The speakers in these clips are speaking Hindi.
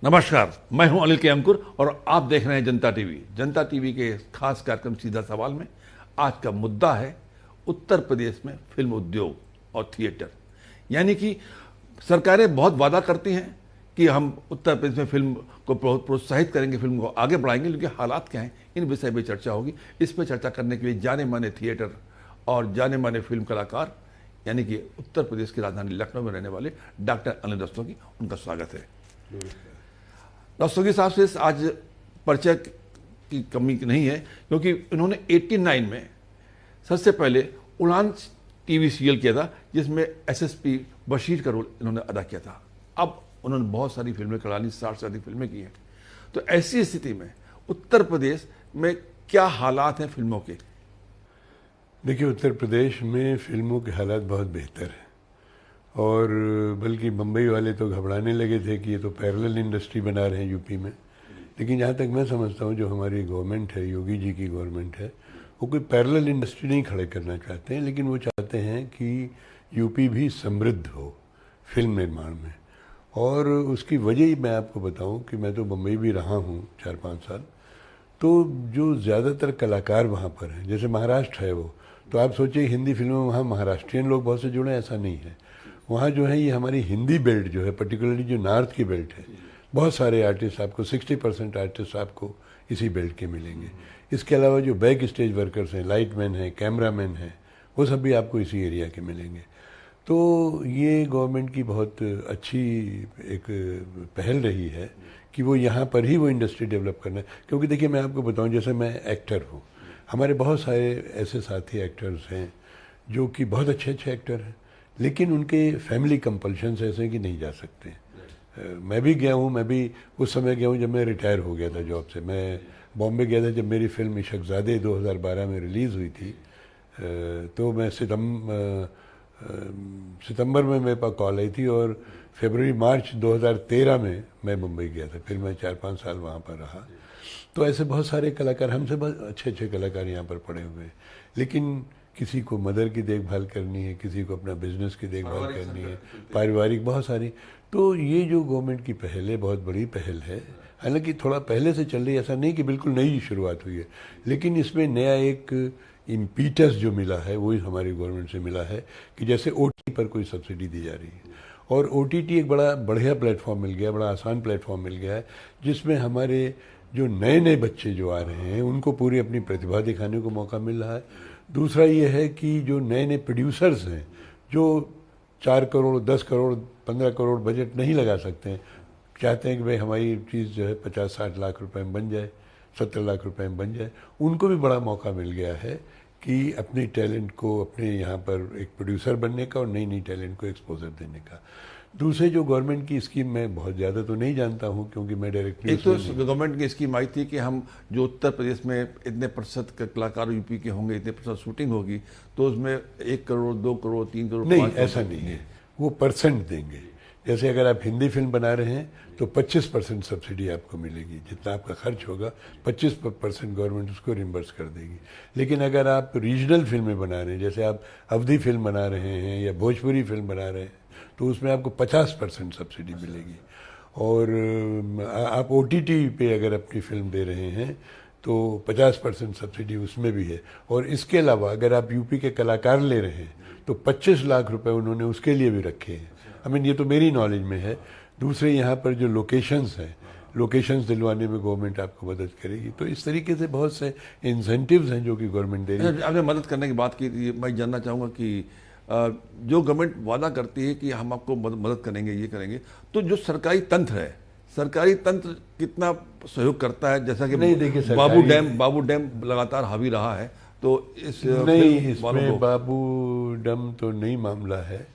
नमस्कार, मैं हूं अनिल के अंकुर और आप देख रहे हैं जनता टीवी। जनता टीवी के खास कार्यक्रम सीधा सवाल में आज का मुद्दा है उत्तर प्रदेश में फिल्म उद्योग और थिएटर। यानी कि सरकारें बहुत वादा करती हैं कि हम उत्तर प्रदेश में फिल्म को प्रोत्साहित करेंगे, फिल्म को आगे बढ़ाएंगे, लेकिन हालात क्या हैं, इन विषय पर चर्चा होगी। इस पर चर्चा करने के लिए जाने माने थिएटर और जाने माने फिल्म कलाकार यानी कि उत्तर प्रदेश की राजधानी लखनऊ में रहने वाले डॉक्टर अनिल रस्तोगी, उनका स्वागत है। रस्तोगी साहब से आज परिचय की कमी नहीं है, क्योंकि इन्होंने 89 में सबसे पहले उड़ान टीवी सीरियल किया था, जिसमें एसएसपी बशीर का रोल इन्होंने अदा किया था। अब उन्होंने बहुत सारी फिल्में करा ली, 60 से अधिक फिल्में की हैं। तो ऐसी स्थिति में उत्तर प्रदेश में क्या हालात हैं फिल्मों के? देखिए, उत्तर प्रदेश में फिल्मों के हालात बहुत बेहतर हैं और बल्कि बम्बई वाले तो घबराने लगे थे कि ये तो पैरेलल इंडस्ट्री बना रहे हैं यूपी में। लेकिन जहाँ तक मैं समझता हूँ, जो हमारी गवर्नमेंट है, योगी जी की गवर्नमेंट है, वो कोई पैरेलल इंडस्ट्री नहीं खड़े करना चाहते हैं, लेकिन वो चाहते हैं कि यूपी भी समृद्ध हो फिल्म निर्माण में। और उसकी वजह ही मैं आपको बताऊँ कि मैं तो बम्बई भी रहा हूँ 4-5 साल। तो जो ज़्यादातर कलाकार वहाँ पर हैं, जैसे महाराष्ट्र है वो, तो आप सोचिए हिंदी फिल्मों में वहाँ महाराष्ट्रियन लोग बहुत से जुड़े हैं, ऐसा नहीं है। वहाँ जो है ये हमारी हिंदी बेल्ट जो है, पर्टिकुलरली जो नॉर्थ की बेल्ट है, बहुत सारे आर्टिस्ट आपको 60% आर्टिस्ट आपको इसी बेल्ट के मिलेंगे। इसके अलावा जो बैक स्टेज वर्कर्स हैं, लाइटमैन हैं, कैमरामैन हैं, वो सब भी आपको इसी एरिया के मिलेंगे। तो ये गवर्नमेंट की बहुत अच्छी एक पहल रही है कि वो यहाँ पर ही वो इंडस्ट्री डेवलप करना है। क्योंकि देखिए, मैं आपको बताऊँ, जैसे मैं एक्टर हूँ, हमारे बहुत सारे ऐसे साथी एक्टर्स हैं जो कि बहुत अच्छे अच्छे एक्टर हैं, लेकिन उनके फैमिली कंपल्शंस ऐसे हैं कि नहीं जा सकते। मैं भी गया हूँ, मैं भी उस समय गया हूँ जब मैं रिटायर हो गया था जॉब से। मैं बॉम्बे गया था जब मेरी फिल्म इशकज़ादे 2012 में रिलीज़ हुई थी। तो मैं सितंबर में मेरे पास कॉल आई थी और फरवरी-मार्च 2013 में मैं मुंबई गया था। फिर मैं 4-5 साल वहाँ पर रहा। तो ऐसे बहुत सारे कलाकार, हमसे बहुत अच्छे अच्छे कलाकार यहाँ पर पड़े हुए हैं, लेकिन किसी को मदर की देखभाल करनी है, किसी को अपना बिजनेस की देखभाल करनी है, पारिवारिक बहुत सारी। तो ये जो गवर्नमेंट की पहल है, बहुत बड़ी पहल है। हालांकि थोड़ा पहले से चल रही है, ऐसा नहीं कि बिल्कुल नई शुरुआत हुई है, लेकिन इसमें नया एक इम्पीटस जो मिला है वही हमारी गवर्नमेंट से मिला है कि जैसे ओटीटी पर कोई सब्सिडी दी जा रही है। और ओटीटी एक बड़ा बढ़िया प्लेटफॉर्म मिल गया, बड़ा आसान प्लेटफॉर्म मिल गया है, जिसमें हमारे जो नए नए बच्चे जो आ रहे हैं उनको पूरी अपनी प्रतिभा दिखाने को मौका मिल रहा है। दूसरा ये है कि जो नए नए प्रोड्यूसर्स हैं, जो 4 करोड़ 10 करोड़ 15 करोड़ बजट नहीं लगा सकते हैं, चाहते हैं कि भाई हमारी चीज़ जो है 50-60 लाख रुपए में बन जाए, 70 लाख रुपए में बन जाए। उनको भी बड़ा मौका मिल गया है कि अपने टैलेंट को, अपने यहाँ पर एक प्रोड्यूसर बनने का और नई नई टैलेंट को एक्सपोजर देने का। दूसरे जो गवर्नमेंट की स्कीम मैं बहुत ज़्यादा तो नहीं जानता हूँ, क्योंकि मैं डायरेक्टली एक तो गवर्नमेंट की स्कीम आई थी कि हम जो उत्तर प्रदेश में इतने प्रतिशत कलाकार यूपी के होंगे, इतने प्रतिशत शूटिंग होगी, तो उसमें 1 करोड़ 2 करोड़ 3 करोड़ नहीं, ऐसा नहीं है। वो परसेंट देंगे। जैसे अगर आप हिंदी फिल्म बना रहे हैं तो 25% सब्सिडी आपको मिलेगी, जितना आपका खर्च होगा 25% गवर्नमेंट उसको रिम्बर्स कर देगी। लेकिन अगर आप रीजनल फिल्में बना रहे हैं, जैसे आप अवधी फिल्म बना रहे हैं या भोजपुरी फिल्म बना रहे हैं, तो उसमें आपको 50% सब्सिडी मिलेगी। और आप ओटीटी पे अगर अपनी फिल्म दे रहे हैं तो 50% सब्सिडी उसमें भी है। और इसके अलावा अगर आप यूपी के कलाकार ले रहे हैं तो 25 लाख रुपए उन्होंने उसके लिए भी रखे हैं। ये तो मेरी नॉलेज में है। दूसरे यहाँ पर जो लोकेशंस हैं, लोकेशंस दिलवाने में गवर्नमेंट आपको मदद करेगी। तो इस तरीके से बहुत से इंसेंटिव्स हैं जो कि गवर्नमेंट दे रही है। आपने मदद करने की बात की थी, मैं जानना चाहूँगा कि जो गवर्नमेंट वादा करती है कि हम आपको मदद करेंगे, ये करेंगे, तो जो सरकारी तंत्र है, सरकारी तंत्र कितना सहयोग करता है? जैसा कि नहीं, देखिए, बाबू डैम लगातार हावी रहा है, तो इसमें बाबू डैम तो नहीं मामला है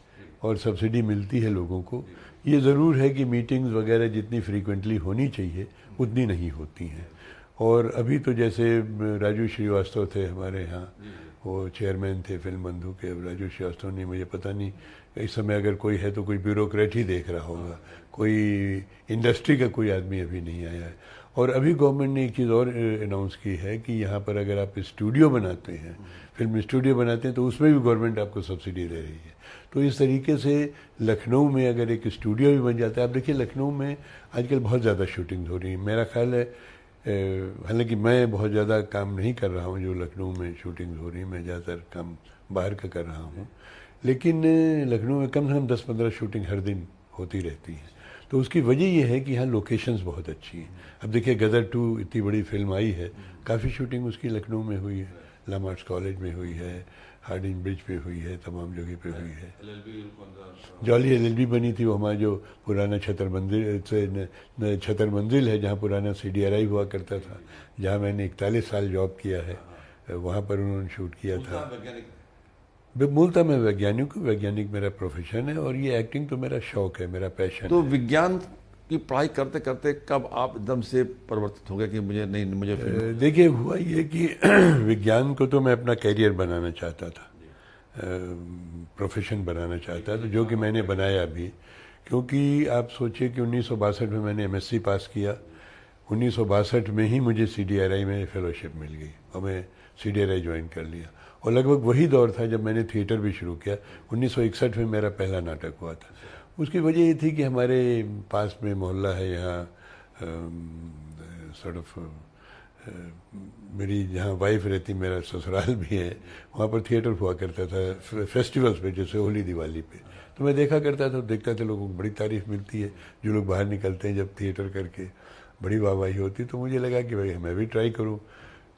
और सब्सिडी मिलती है लोगों को। ये ज़रूर है कि मीटिंग्स वगैरह जितनी फ्रीक्वेंटली होनी चाहिए उतनी नहीं होती हैं। और अभी तो जैसे राजू श्रीवास्तव थे हमारे यहाँ, वो चेयरमैन थे फिल्म बंधु के। राजू श्रीवास्तव ने, मुझे पता नहीं इस समय अगर कोई है तो कोई ब्यूरोक्रेट ही देख रहा होगा, कोई इंडस्ट्री का कोई आदमी अभी नहीं आया है। और अभी गवर्नमेंट ने एक चीज़ और अनाउंस की है कि यहाँ पर अगर आप स्टूडियो बनाते हैं, फिल्म स्टूडियो बनाते हैं, तो उसमें भी गवर्नमेंट आपको सब्सिडी दे रही है। तो इस तरीके से लखनऊ में अगर एक स्टूडियो भी बन जाता है, आप देखिए लखनऊ में आजकल बहुत ज़्यादा शूटिंग हो रही है। मेरा ख्याल है, हालांकि मैं बहुत ज़्यादा काम नहीं कर रहा हूँ जो लखनऊ में शूटिंग हो रही है, मैं ज़्यादातर काम बाहर का कर रहा हूँ, लेकिन लखनऊ में कम से कम 10-15 शूटिंग हर दिन होती रहती है। तो उसकी वजह यह है कि यहाँ लोकेशंस बहुत अच्छी हैं। अब देखिए गदर 2 इतनी बड़ी फिल्म आई है, काफ़ी शूटिंग उसकी लखनऊ में हुई है, लामार्ट्स कॉलेज में हुई है, हार्डिंग ब्रिज पे हुई है, तमाम जगह पे हुई है। जॉली LLB बनी थी, वो हमारा जो पुराना छतर मंजिल है, जहाँ पुराना CDRI हुआ करता था, जहाँ मैंने 41 साल जॉब किया है, वहाँ पर उन्होंने शूट किया था। मूलतः मैं वैज्ञानिक मेरा प्रोफेशन है, और ये एक्टिंग तो मेरा शौक है, मेरा पैशन तो है। विज्ञान की पढ़ाई करते करते कब आप एकदम से परिवर्तित हो गए कि मुझे देखिए हुआ ये कि विज्ञान को तो मैं अपना कैरियर बनाना चाहता था, प्रोफेशन बनाना चाहता था, जो कि मैंने बनाया भी। क्योंकि आप सोचिए कि 1962 में मैंने MSc पास किया, 1962 में ही मुझे CDRI में फेलोशिप मिल गई और मैं CDRI ज्वाइन कर लिया। और लगभग वही दौर था जब मैंने थिएटर भी शुरू किया। 1961 में मेरा पहला नाटक हुआ था। उसकी वजह ये थी कि हमारे पास में मोहल्ला है, यहाँ सॉर्ट ऑफ मेरी जहाँ वाइफ रहती, मेरा ससुराल भी है, वहाँ पर थिएटर हुआ करता था फेस्टिवल्स पे, जैसे होली दिवाली पे। तो मैं देखा करता था, देखता था, लोगों को बड़ी तारीफ मिलती है, जो लोग बाहर निकलते हैं जब थिएटर करके, बड़ी वाहवाही होती। तो मुझे लगा कि भाई मैं भी ट्राई करूँ।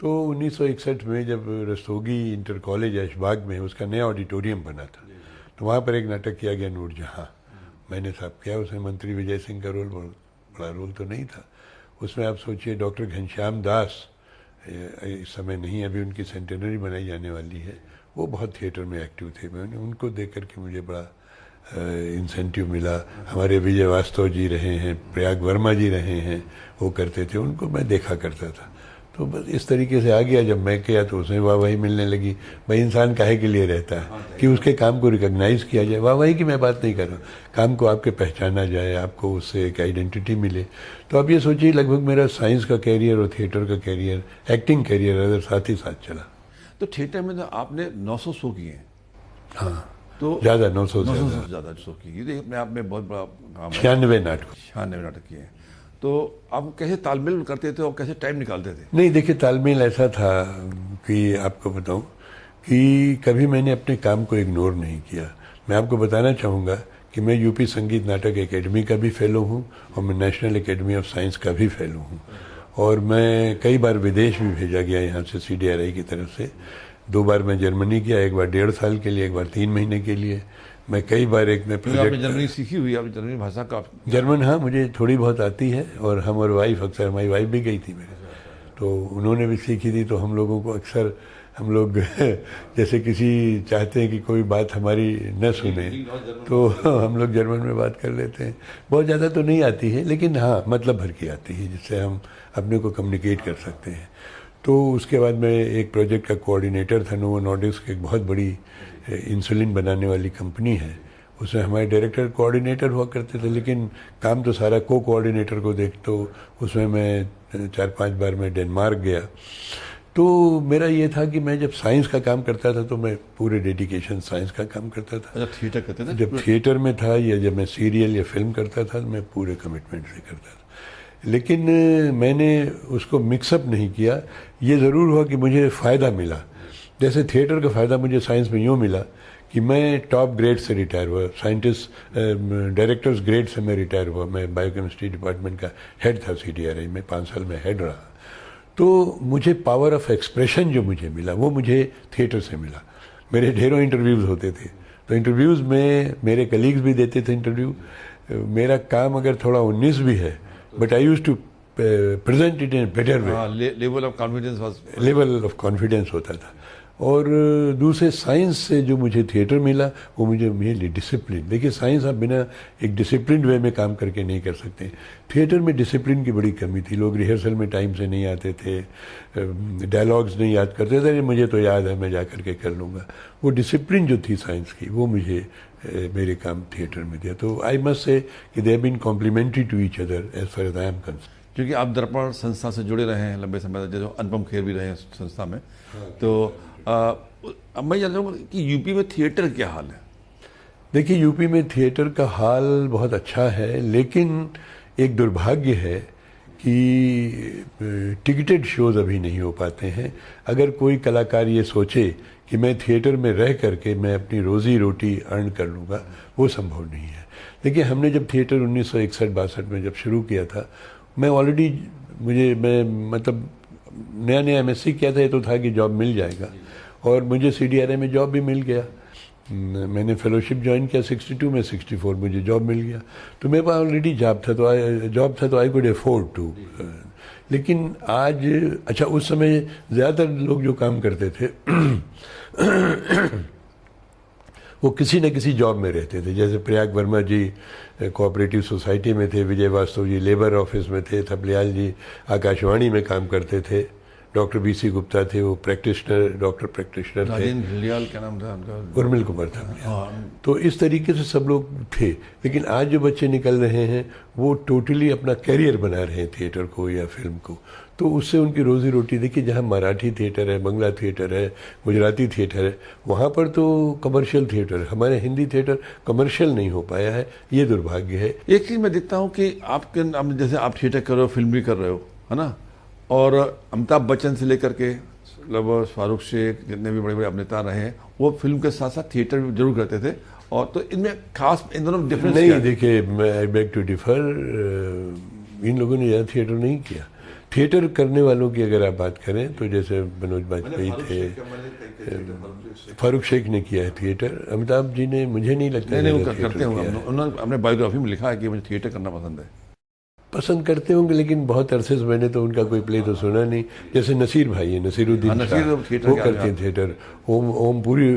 तो 1961 में जब रस्तोगी इंटर कॉलेज ऐशबाग में उसका नया ऑडिटोरियम बना था, तो वहाँ पर एक नाटक किया गया, नूरजहाँ। मैंने साहब किया, उसमें मंत्री विजय सिंह का रोल, बड़ा रोल तो नहीं था उसमें। आप सोचिए डॉक्टर घनश्याम दास इस समय नहीं, अभी उनकी सेंटेनरी बनाई जाने वाली है, वो बहुत थिएटर में एक्टिव थे। मैंने उनको देख करके मुझे बड़ा इंसेंटिव मिला। हमारे विजय वास्तव जी रहे हैं, प्रयाग वर्मा जी रहे हैं, वो करते थे, उनको मैं देखा करता था। तो बस इस तरीके से आ गया। जब मैं किया तो उसमें वाहवाही मिलने लगी। भाई इंसान काहे के लिए रहता है कि उसके काम को रिकॉग्नाइज किया जाए। वाहवाही की मैं बात नहीं कर रहा, काम को आपके पहचाना जाए, आपको उससे एक आइडेंटिटी मिले। तो अब ये सोचिए लगभग मेरा साइंस का कैरियर और थिएटर का कैरियर, एक्टिंग कैरियर अगर साथ ही साथ चला। तो थिएटर में तो आपने 900 शो किए हैं। हाँ, तो ज़्यादा 900 से ज़्यादा शो किए, ये अपने आप में बहुत बड़ा काम है। 96 नाटक 96 नाटक किए हैं। तो आप कैसे तालमेल करते थे और कैसे टाइम निकालते थे? नहीं देखिए, तालमेल ऐसा था कि आपको बताऊं कि कभी मैंने अपने काम को इग्नोर नहीं किया। मैं आपको बताना चाहूँगा कि मैं यूपी संगीत नाटक एकेडमी का भी फेलो हूँ और मैं नेशनल एकेडमी ऑफ साइंस का भी फेलो हूँ। और मैं कई बार विदेश भी भेजा गया यहाँ से CDRI की तरफ से। 2 बार मैं जर्मनी गया, एक बार 1.5 साल के लिए, एक बार 3 महीने के लिए। मैं कई बार एक में प्रोजेक्ट। आपने जर्मनी सीखी हुई, आप जर्मनी भाषा का? जर्मन हाँ, मुझे थोड़ी बहुत आती है। और हम और वाइफ, अक्सर हमारी वाइफ भी गई थी मेरे, तो उन्होंने भी सीखी थी। तो हम लोगों को अक्सर हम लोग जैसे किसी चाहते हैं कि कोई बात हमारी न सुने, तो हम लोग जर्मन में बात कर लेते हैं। बहुत ज़्यादा तो नहीं आती है, लेकिन हाँ मतलब भर की आती है, जिससे हम अपने को कम्युनिकेट कर सकते हैं। तो उसके बाद मैं एक प्रोजेक्ट का कोऑर्डिनेटर था। नोवो नॉर्डिस्क एक बहुत बड़ी इंसुलिन बनाने वाली कंपनी है, उसमें हमारे डायरेक्टर कोऑर्डिनेटर हुआ करते थे, लेकिन काम तो सारा कोऑर्डिनेटर को देख। तो उसमें मैं 4-5 बार मैं डेनमार्क गया। तो मेरा ये था कि मैं जब साइंस का काम करता था तो मैं पूरे डेडिकेशन साइंस का काम करता था। अच्छा, थिएटर करते थे? जब थिएटर में था या जब मैं सीरियल या फिल्म करता था, मैं पूरे कमिटमेंट से करता था। लेकिन मैंने उसको मिक्सअप नहीं किया। ये ज़रूर हुआ कि मुझे फ़ायदा मिला। जैसे थिएटर का फ़ायदा मुझे साइंस में यूँ मिला कि मैं टॉप ग्रेड से रिटायर हुआ, साइंटिस्ट डायरेक्टर्स ग्रेड से मैं रिटायर हुआ। मैं बायोकेमिस्ट्री डिपार्टमेंट का हेड था CDRI में, 5 साल में हेड रहा। तो मुझे पावर ऑफ एक्सप्रेशन जो मुझे मिला वो मुझे थिएटर से मिला। मेरे ढेरों इंटरव्यूज़ होते थे, तो इंटरव्यूज़ में मेरे कलीग्स भी देते थे इंटरव्यू। मेरा काम अगर थोड़ा 19 भी है, but I used to present it in better way. Level of confidence level of confidence होता था। और दूसरे साइंस से जो मुझे थिएटर मिला वो मुझे मेनली डिसिप्लिन। देखिए साइंस आप बिना एक डिसिप्लिन वे में काम करके नहीं कर सकते। थिएटर में डिसिप्लिन की बड़ी कमी थी। लोग रिहर्सल में टाइम से नहीं आते थे, डायलॉग्स नहीं याद करते थे। मुझे तो याद है, मैं जा कर के कर लूँगा। वो डिसिप्लिन जो थी साइंस की, वो मुझे मेरे काम थिएटर में दिया। तो आई मस्ट से कि they have been complimentary to each other as far as I am concerned. क्योंकि आप दर्पण संस्था से जुड़े रहे हैं लंबे समय तक, जैसे अनुपम खेर भी रहे हैं संस्था में। तो अब मैं जानता हूँ कि यूपी में थिएटर क्या हाल है? देखिए, यूपी में थिएटर का हाल बहुत अच्छा है, लेकिन एक दुर्भाग्य है कि टिकटेड शोज अभी नहीं हो पाते हैं। अगर कोई कलाकार ये सोचे कि मैं थिएटर में रह करके मैं अपनी रोज़ी रोटी अर्न कर लूँगा, वो संभव नहीं है। देखिए, हमने जब थिएटर 1961-62 में जब शुरू किया था, मैं ऑलरेडी मैं मतलब नया नया एमएससी किया था, ये तो था कि जॉब मिल जाएगा, और मुझे CDRA में जॉब भी मिल गया। मैंने फेलोशिप ज्वाइन किया 62 में, 64 मुझे जॉब मिल गया। तो मेरे पास ऑलरेडी जॉब था तो आई कुड अफोर्ड टू। लेकिन आज, अच्छा, उस समय ज़्यादातर लोग जो काम करते थे वो किसी न किसी जॉब में रहते थे। जैसे प्रयाग वर्मा जी कोऑपरेटिव सोसाइटी में थे, विजय वास्तव जी लेबर ऑफिस में थे, थपलियाल जी आकाशवाणी में काम करते थे, डॉक्टर BC गुप्ता थे, वो डॉक्टर प्रैक्टिशनर थे। क्या नाम था उनका? उर्मिल कुमार था। तो इस तरीके से सब लोग थे। लेकिन आज जो बच्चे निकल रहे हैं वो टोटली अपना कैरियर बना रहे हैं थिएटर को या फिल्म को, तो उससे उनकी रोजी रोटी। देखिए, जहाँ मराठी थिएटर है, बंगला थिएटर है, गुजराती थिएटर है, वहाँ पर तो कमर्शियल थिएटर है। हमारे हिंदी थिएटर कमर्शियल नहीं हो पाया है, ये दुर्भाग्य है। एक चीज़ मैं देखता हूँ कि जैसे आप थिएटर कर रहे हो, फिल्म भी कर रहे हो, है ना, और अमिताभ बच्चन से लेकर के लगभग शाहरुख शेख, जितने भी बड़े बड़े अभिनेता रहे हैं, वो फिल्म के साथ साथ थिएटर भी जरूर करते थे। और तो इनमें खास इन दोनों में डिफरेंस नहीं, देखिए, मैं आई बेग टू डिफर। इन लोगों ने ज़्यादा थिएटर नहीं किया। थिएटर करने वालों की अगर आप बात करें तो जैसे मनोज बाजपेयी थे, फारूक शेख ने किया है थिएटर। अमिताभ जी ने, मुझे नहीं लगता नहीं, करते होंगे। उन्होंने अपने बायोग्राफी में लिखा है कि मुझे थिएटर करना पसंद करते होंगे, लेकिन बहुत अरसे से मैंने तो उनका कोई प्ले तो सुना नहीं। जैसे नसीर भाई है, नसीरुद्दीन शाह, वो करते हैं थिएटर। ओमपुरी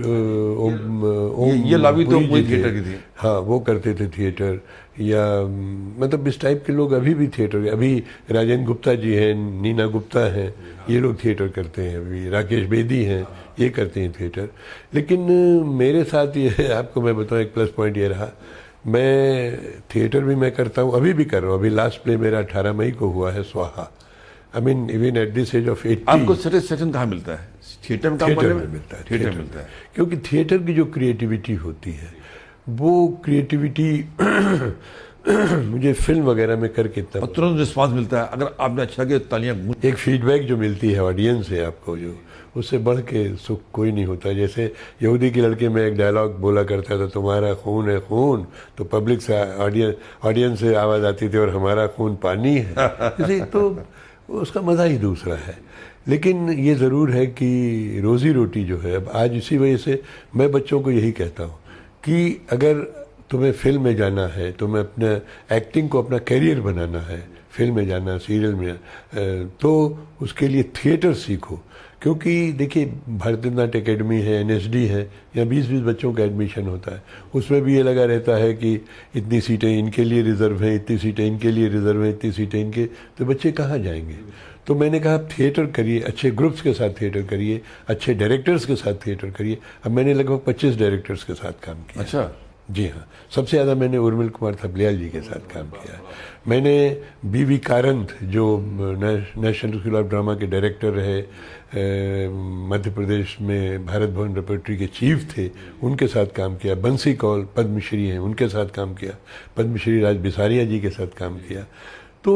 ये लॉबी तो पूरी थिएटर की थी। हाँ, वो करते थे थिएटर। या मतलब इस टाइप के लोग अभी भी थिएटर, अभी राजेंद्र गुप्ता जी हैं, नीना गुप्ता हैं, ये लोग थिएटर करते हैं। अभी राकेश बेदी हैं, ये करते हैं थिएटर। लेकिन मेरे साथ ये आपको मैं बताऊँ, एक प्लस पॉइंट ये रहा, मैं थिएटर भी मैं करता हूँ, अभी भी कर रहा हूँ। अभी लास्ट प्ले मेरा 18 मई को हुआ है, स्वाहा। I mean even at this age of 80। आपको सेटिस्फेक्शन कहाँ मिलता है? थिएटर में मिलता है। थिएटर मिलता है, क्योंकि थिएटर की जो क्रिएटिविटी होती है, वो क्रिएटिविटी मुझे फिल्म वगैरह में करके इतना तुरंत रिस्पांस मिलता है। अगर आपने अच्छा किया, तालियां। एक फीडबैक जो मिलती है ऑडियंस से आपको, जो उससे बढ़ के सुख कोई नहीं होता। जैसे यहूदी के लड़के में एक डायलॉग बोला करता था, तुम्हारा खून है खून, तो पब्लिक से ऑडियंस से आवाज़ आती थी, और हमारा खून पानी है। तो उसका मज़ा ही दूसरा है। लेकिन ये ज़रूर है कि रोज़ी रोटी जो है, अब आज इसी वजह से मैं बच्चों को यही कहता हूँ कि अगर तुम्हें फिल्म में जाना है, तुम्हें अपने एक्टिंग को अपना कैरियर बनाना है, फिल्म में जाना, सीरियल में, तो उसके लिए थिएटर सीखो। क्योंकि देखिए, भरतनाट्यम एकेडमी है, NSD है, यहाँ 20-20 बच्चों का एडमिशन होता है। उसमें भी ये लगा रहता है कि इतनी सीटें इनके लिए रिजर्व हैं, इतनी सीटें इनके लिए रिजर्व हैं, इतनी सीटें इनके, तो बच्चे कहाँ जाएंगे? तो मैंने कहा, थिएटर करिए, अच्छे ग्रुप्स के साथ थिएटर करिए, अच्छे डायरेक्टर्स के साथ थिएटर करिए। अब मैंने लगभग 25 डायरेक्टर्स के साथ काम किया। अच्छा। जी हाँ, सबसे ज़्यादा मैंने उर्मिल कुमार थपलियाल जी के साथ काम किया। मैंने BV कारंत, जो नेशनल स्कूल ऑफ ड्रामा के डायरेक्टर रहे, मध्य प्रदेश में भारत भवन रेपर्टरी के चीफ थे, उनके साथ काम किया। बंसी कौल पद्मश्री हैं, उनके साथ काम किया। पद्मश्री राज बिसारिया जी के साथ काम किया। तो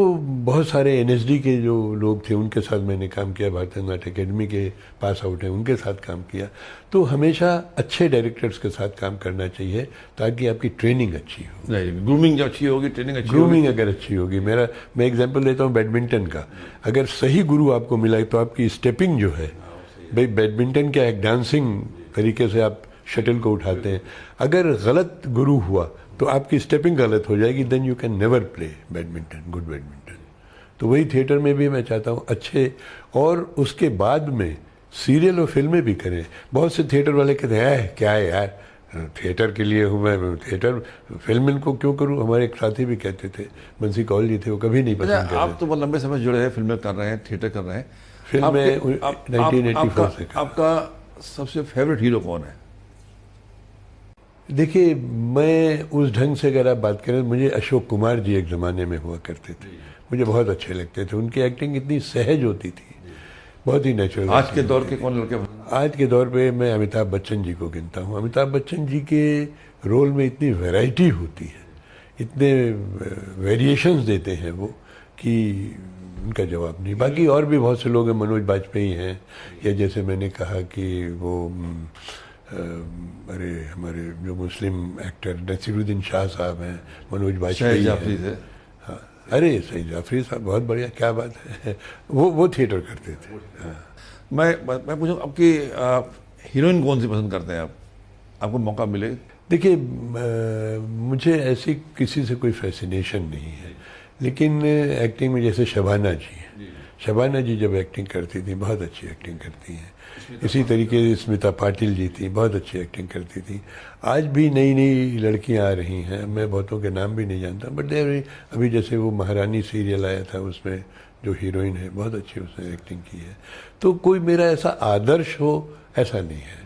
बहुत सारे NSD के जो लोग थे, उनके साथ मैंने काम किया। भरतनाट्यम एकेडमी के पास आउट हैं, उनके साथ काम किया। तो हमेशा अच्छे डायरेक्टर्स के साथ काम करना चाहिए, ताकि आपकी ट्रेनिंग अच्छी हो। ग्रूमिंग जब अच्छी होगी, ट्रेनिंग अच्छी ग्रूमिंग अगर अच्छी होगी, मैं एग्जांपल देता हूँ बैडमिंटन का। अगर सही गुरु आपको मिला तो आपकी स्टेपिंग जो है, भाई बैडमिंटन क्या है, डांसिंग तरीके से आप शटल को उठाते हैं। अगर गलत गुरु हुआ तो आपकी स्टेपिंग गलत हो जाएगी, then you can never play badminton, good badminton. तो वही थिएटर में भी मैं चाहता हूँ अच्छे, और उसके बाद में सीरियल और फिल्में भी करें। बहुत से थिएटर वाले कहते हैं, क्या है यार, थिएटर के लिए हूँ मैं, थिएटर फिल्म को क्यों करूँ? हमारे एक साथी भी कहते थे, बंसी कौल जी थे, वो कभी नहीं पसंद करते। आप तो बहुत लंबे समय जुड़े हैं, फिल्में कर रहे हैं, थिएटर कर रहे हैं। फिल्म में 1984 से। आपका सबसे फेवरेट हीरो कौन है? देखिए, मैं उस ढंग से अगर आप बात करें, मुझे अशोक कुमार जी एक ज़माने में हुआ करते थे, मुझे बहुत अच्छे लगते थे। उनकी एक्टिंग इतनी सहज होती थी, बहुत ही नेचुरल। आज के दौर के कौन लड़के? आज के दौर पे मैं अमिताभ बच्चन जी को गिनता हूँ। अमिताभ बच्चन जी के रोल में इतनी वैरायटी होती है, इतने वेरिएशंस देते हैं वो कि उनका जवाब नहीं। बाकी और भी बहुत से लोग हैं, मनोज बाजपेयी हैं, या जैसे मैंने कहा कि वो अरे हमारे जो मुस्लिम एक्टर नसीरुद्दीन शाह साहब हैं, मनोज बाजपेयी हैं। हाँ, अरे सईद जाफरी साहब बहुत बढ़िया, क्या बात है। वो थिएटर करते थे। हाँ। मैं पूछूं, आपकी हीरोइन कौन सी पसंद करते हैं आप? आपको मौका मिले? देखिए, मुझे ऐसी किसी से कोई फैसिनेशन नहीं है, लेकिन एक्टिंग में जैसे शबाना जी जब एक्टिंग करती थी, बहुत अच्छी एक्टिंग करती हैं। इसी तरीके से स्मिता पाटिल जी थी, बहुत अच्छी एक्टिंग करती थी। आज भी नई नई लड़कियां आ रही हैं, मैं बहुतों के नाम भी नहीं जानता, बट अभी जैसे वो महारानी सीरियल आया था, उसमें जो हीरोइन है बहुत अच्छी उसने एक्टिंग की है। तो कोई मेरा ऐसा आदर्श हो ऐसा नहीं है।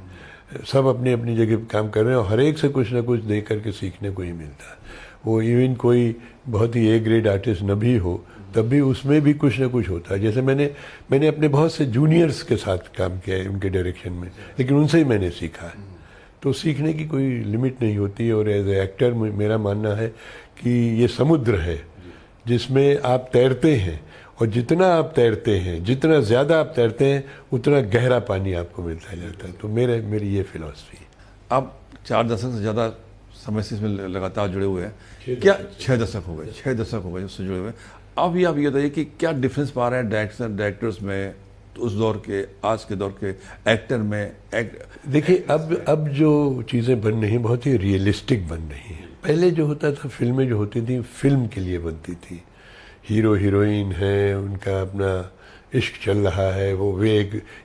सब अपनी अपनी जगह काम कर रहे हैं और हर एक से कुछ ना कुछ देख करके सीखने को ही मिलता है। वो इवन कोई बहुत ही ए ग्रेड आर्टिस्ट न भी हो, तब भी उसमें भी कुछ ना कुछ होता है। जैसे मैंने अपने बहुत से जूनियर्स के साथ काम किया है उनके डायरेक्शन में, लेकिन उनसे ही मैंने सीखा है। तो सीखने की कोई लिमिट नहीं होती। और एज ए एक्टर मेरा मानना है कि ये समुद्र है जिसमें आप तैरते हैं, और जितना आप तैरते हैं, जितना ज़्यादा आप तैरते हैं, उतना गहरा पानी आपको मिलता जाता है। तो मेरी ये फिलॉसफी है। आप 4 दशक से ज़्यादा समय से इसमें लगातार जुड़े हुए हैं। क्या 6 दशक हो गए? 6 दशक हो गए उससे जुड़े हुए। अब आप ये बताइए कि क्या डिफरेंस पा रहे हैं डायरेक्टर्स में, तो उस दौर के आज के दौर के एक्टर में? देखिए, अब जो चीज़ें बन रही हैं बहुत ही रियलिस्टिक बन रही हैं। पहले जो होता था, फिल्में जो होती थी फिल्म के लिए बनती थी। हीरो हीरोइन है, उनका अपना इश्क चल रहा है, वे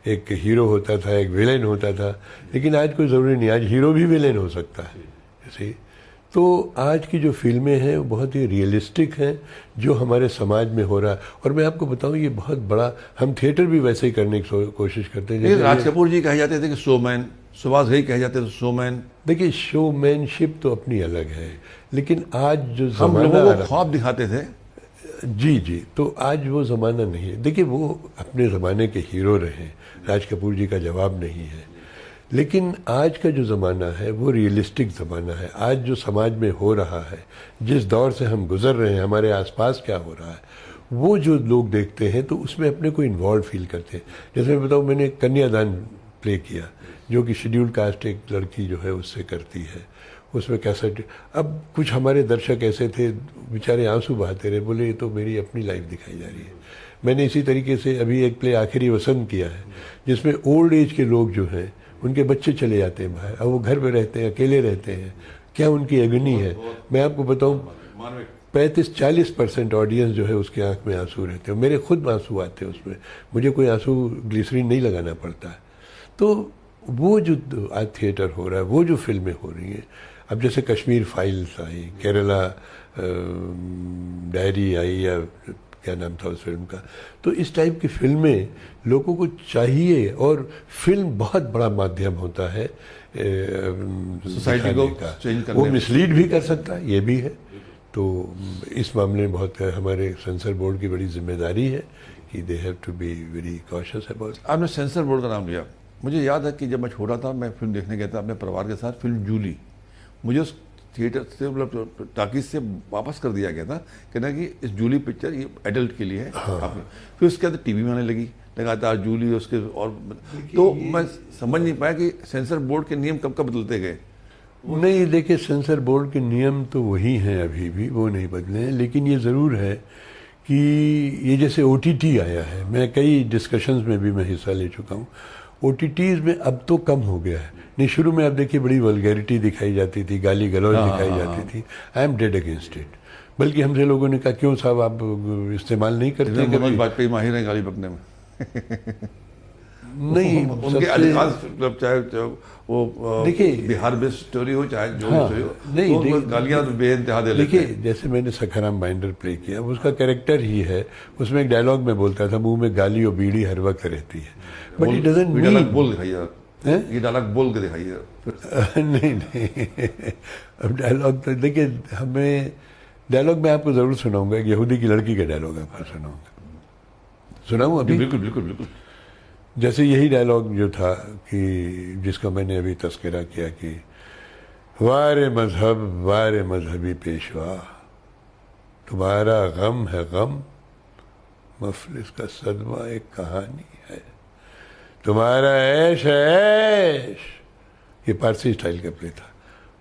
एक हीरो होता था, एक विलेन होता था। लेकिन आज कोई ज़रूरी नहीं, आज हीरो भी विलेन हो सकता है। जैसे तो आज की जो फिल्में हैं वो बहुत ही रियलिस्टिक हैं, जो हमारे समाज में हो रहा है। और मैं आपको बताऊं, ये बहुत बड़ा, हम थिएटर भी वैसे ही करने की कोशिश करते हैं। राज कपूर जी कहे जाते थे कि शोमैन, सुभाष घई कहे जाते थे शोमैन। देखिए, शोमैनशिप तो अपनी अलग है, लेकिन आज जो हम लोगों को ख्वाब दिखाते थे। जी, तो आज वो ज़माना नहीं है। देखिए, वो अपने ज़माने के हीरो रहे, राज कपूर जी का जवाब नहीं है। लेकिन आज का जो ज़माना है वो रियलिस्टिक ज़माना है। आज जो समाज में हो रहा है, जिस दौर से हम गुज़र रहे हैं, हमारे आसपास क्या हो रहा है, वो जो लोग देखते हैं तो उसमें अपने को इन्वॉल्व फील करते हैं। जैसे मैं बताऊँ, मैंने कन्यादान प्ले किया, जो कि शेड्यूल कास्ट एक लड़की जो है उससे करती है। उसमें कैसेट, अब कुछ हमारे दर्शक ऐसे थे, बेचारे आंसू बहाते रहे, बोले ये तो मेरी अपनी लाइफ दिखाई जा रही है। मैंने इसी तरीके से अभी एक प्ले आखिरी वसंत किया है, जिसमें ओल्ड एज के लोग जो हैं, उनके बच्चे चले जाते हैं बाहर, अब वो घर पे रहते हैं, अकेले रहते हैं। क्या उनकी अग्नि है। मैं आपको बताऊं, 35-40% ऑडियंस जो है उसके आंख में आंसू रहते हैं। मेरे खुद आंसू आते हैं उसमें, मुझे कोई आंसू ग्लिसरीन नहीं लगाना पड़ता है। तो वो जो आज थिएटर हो रहा है, वो जो फिल्में हो रही हैं, अब जैसे Kashmir files I, Kerala diary I, या क्या नाम था उस फिल्म का, तो इस टाइप की फिल्में लोगों को चाहिए। और फिल्म बहुत बड़ा माध्यम होता है सोसाइटी को चेंज करने, वो मिसलीड भी कर सकता है, ये भी है। तो इस मामले में बहुत हमारे सेंसर बोर्ड की बड़ी जिम्मेदारी है कि they have to be very cautious about. आपने सेंसर बोर्ड का नाम लिया, मुझे याद है कि जब मैं छोटा था, मैं फिल्म देखने गया था अपने परिवार के साथ, फिल्म जूली। मुझे उस थिएटर से, मतलब टाकीज से वापस कर दिया गया था, कहना कि इस जूली पिक्चर ये एडल्ट के लिए है। हाँ। फिर उसके बाद टीवी में आने लगी लगातार जूली, उसके और तो मैं समझ नहीं पाया कि सेंसर बोर्ड के नियम कब कब बदलते गए। नहीं, देखिए, सेंसर बोर्ड के नियम तो वही हैं, अभी भी वो नहीं बदले हैं। लेकिन ये ज़रूर है कि ये जैसे OTT आया है, मैं कई डिस्कशंस में भी मैं हिस्सा ले चुका हूँ। OTTs में अब तो कम हो गया है। नहीं, शुरू में आप देखिए बड़ी वल्गैरिटी दिखाई जाती थी, गाली गलौज दिखाई जाती थी। I am dead against it. बल्कि हमसे लोगों ने कहा, क्यों साहब आप इस्तेमाल नहीं करते? मनोज बाजपेयी माहिर हैं गाली बकने में। नहीं, उनके अधिकांश, चाहे वो देखिए, बिहार बेस्ड स्टोरी हो चाहे जो हाँ, स्टोरी हो, नहीं, तो गालियां बेइंतहा दे लेते हैं। देखिए, जैसे मैंने सखाराम बाइंडर प्ले किया, उसका कैरेक्टर ही है, उसमें एक डायलॉग में बोलता था, मुंह में गाली और बीड़ी हर वक्त रहती है। बट इट डजंट मीन, बोल दिखाइए, ये डायलॉग बोल के दिखाइए। नहीं, अब डायलॉग तो देखिए, हमें डायलॉग मैं आपको ज़रूर सुनाऊंगा, एक यहूदी की लड़की का डायलॉग आपको सुनाऊंगा। सुनाऊँ अभी? बिल्कुल बिल्कुल बिल्कुल। जैसे यही डायलॉग जो था कि जिसका मैंने अभी तस्करा किया कि वारे मजहब वारे मजहबी पेशवा, तुम्हारा गम है गम, मफलिस का सदमा एक कहानी है, तुम्हारा ऐश है ऐश, ये पारसी स्टाइल का प्ले था,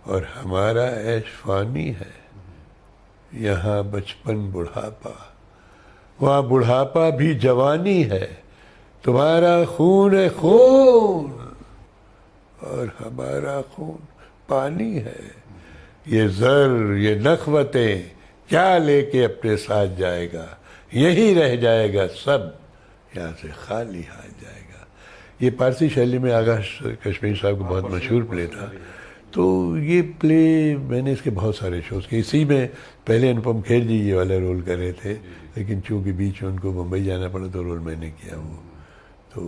और हमारा ऐश फानी है, यहाँ बचपन बुढ़ापा, वहाँ बुढ़ापा भी जवानी है, तुम्हारा खून है खून और हमारा खून पानी है, ये जर ये नखवतें क्या लेके अपने साथ जाएगा, यही रह जाएगा सब, यहाँ से खाली हाथ जाएगा। ये पारसी शैली में आगा कश्मीर साहब का बहुत मशहूर प्ले था। तो ये प्ले मैंने इसके बहुत सारे शोज़ किए। इसी में पहले अनुपम खेर जी ये वाला रोल कर रहे थे, लेकिन चूंकि बीच में उनको मुंबई जाना पड़ा तो रोल मैंने किया वो। तो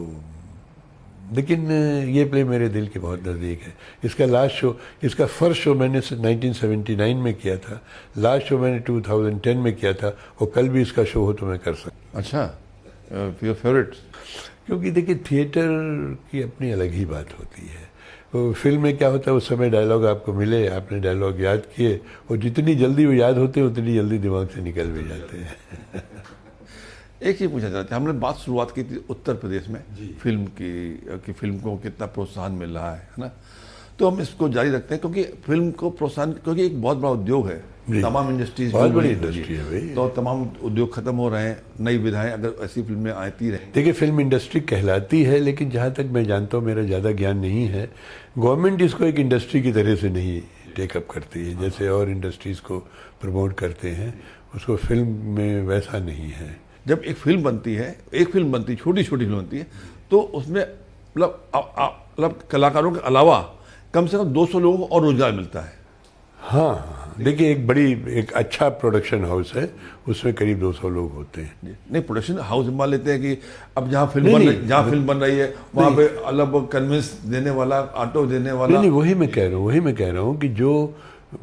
लेकिन ये प्ले मेरे दिल के बहुत नज़दीक है। इसका लास्ट शो, इसका फर्स्ट शो मैंने 1979 में किया था, लास्ट शो मैंने 2010 में किया था, और कल भी इसका शो हो तो मैं कर सकता। अच्छा, योर फेवरेट? क्योंकि देखिए थिएटर की अपनी अलग ही बात होती है। तो फिल्म में क्या होता है, उस समय डायलॉग आपको मिले, आपने डायलॉग याद किए, और जितनी जल्दी वो याद होते हैं उतनी जल्दी दिमाग से निकल भी जाते हैं। एक चीज़ पूछना चाहते हैं, हमने बात शुरुआत की थी उत्तर प्रदेश में फिल्म की कि फिल्म को कितना प्रोत्साहन मिल रहा है ना, तो हम इसको जारी रखते हैं क्योंकि फिल्म को प्रोत्साहन, क्योंकि एक बहुत बड़ा उद्योग है, तमाम इंडस्ट्रीज बहुत बड़ी इंडस्ट्री है भाई। तो तमाम उद्योग खत्म हो रहे हैं, नई विधाएं अगर ऐसी फिल्में आती रहें। देखिए फिल्म इंडस्ट्री कहलाती है, लेकिन जहाँ तक मैं जानता हूँ, मेरा ज़्यादा ज्ञान नहीं है, गवर्नमेंट इसको एक इंडस्ट्री की तरह से नहीं टेकअप करती है, जैसे और इंडस्ट्रीज़ को प्रमोट करते हैं, उसको फिल्म में वैसा नहीं है। जब एक फिल्म बनती है, छोटी छोटी फिल्म बनती है, तो उसमें मतलब कलाकारों के अलावा कम से कम 200 लोगों को और रोजगार मिलता है। हाँ, देखिए एक अच्छा प्रोडक्शन हाउस है, उसमें करीब 200 लोग होते हैं। नहीं, प्रोडक्शन हाउस मान लेते हैं कि अब जहाँ फिल्म बन रही है वहाँ पे अलग कन्विंस देने वाला, ऑटो देने वाला। नहीं, वही मैं कह रहा हूँ कि जो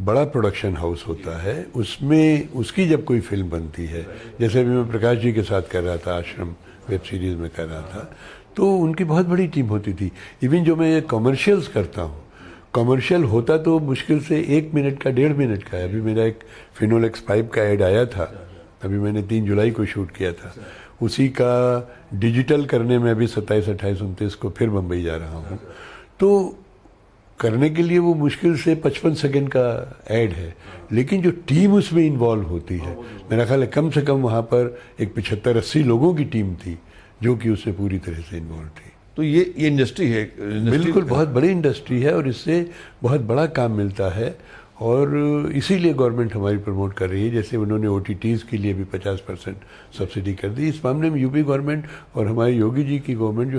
बड़ा प्रोडक्शन हाउस होता है उसमें उसकी जब कोई फिल्म बनती है, जैसे अभी मैं प्रकाश जी के साथ कर रहा था, आश्रम वेब सीरीज़ में कर रहा था, तो उनकी बहुत बड़ी टीम होती थी। इवन जो मैं कमर्शियल्स करता हूँ, कमर्शियल होता तो मुश्किल से 1 मिनट का 1.5 मिनट का है। अभी मेरा एक फिनोलेक्स पाइप का ऐड आया था, अभी मैंने 3 जुलाई को शूट किया था, उसी का डिजिटल करने में अभी 27, 28, 29 को फिर मुंबई जा रहा हूँ। तो करने के लिए वो मुश्किल से 55 सेकंड का ऐड है, लेकिन जो टीम उसमें इन्वॉल्व होती है, मेरा ख्याल है कम से कम वहाँ पर एक 75-80 लोगों की टीम थी जो कि उससे पूरी तरह से इन्वॉल्व थी। तो ये इंडस्ट्री है, बिल्कुल बहुत बड़ी इंडस्ट्री है, और इससे बहुत बड़ा काम मिलता है, और इसीलिए गवर्नमेंट हमारी प्रमोट कर रही है। जैसे उन्होंने OTTs के लिए भी 50% सब्सिडी कर दी। इस मामले में यूपी गवर्नमेंट और हमारी योगी जी की गवर्नमेंट जो है